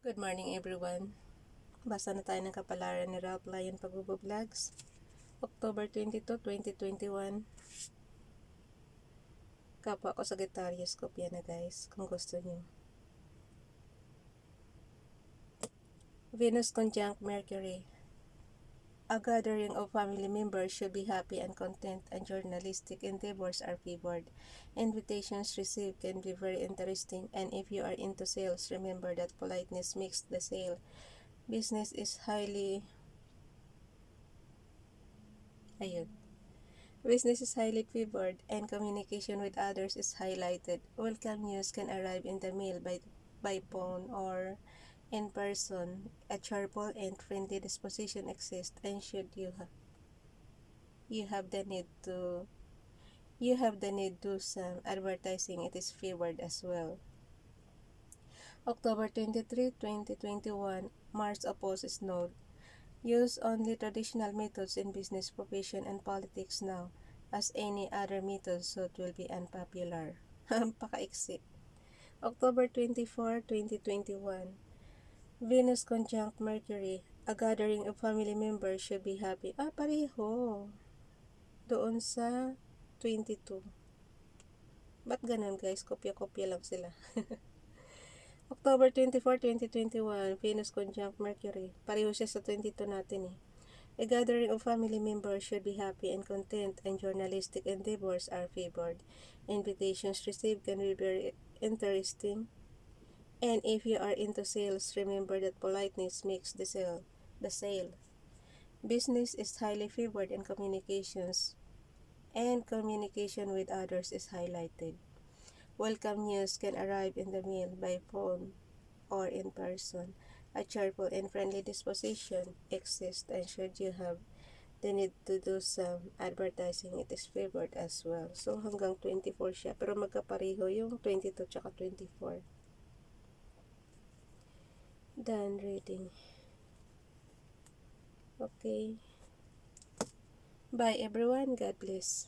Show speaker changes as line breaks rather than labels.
Good morning everyone. Basa na tayo ng kapalaran ni Ralph Lion Pagbubo-Vlogs. October 22, 2021. Kapwa ko Sagittarius, kopya na guys kung gusto nyo. Venus conjunct Mercury. A gathering of family members should be happy and content, and journalistic endeavors are favored. Invitations received can be very interesting, and if you are into sales, remember that politeness makes the sale. Business is highly favored, and communication with others is highlighted. Welcome news can arrive in the mail by phone or in person. A cheerful and friendly disposition exists, and should you have the need to some advertising, it is favored as well. October 23, 2021. Mars opposes Node. Use only traditional methods in business, profession, and politics now, as any other method suit will be unpopular. Pakaiksi. October 24, 2021. Venus conjunct Mercury. A gathering of family members should be happy. Pareho. Doon sa 22. Ba't ganun guys? Kopya-kopya lang sila. October 24, 2021. Venus conjunct Mercury. Pareho siya sa 22 natin eh. A gathering of family members should be happy and content, and journalistic endeavors are favored. Invitations received can be very interesting, and if you are into sales, remember that politeness makes the sale. Business is highly favored, and communication with others is highlighted. Welcome news can arrive in the mail, by phone, or in person. A cheerful and friendly disposition exists, and should you have the need to do some advertising, it is favored as well. So hanggang 24 siya, pero magkapareho yung 22 tsaka 24. Done reading. Okay. Bye everyone. God bless.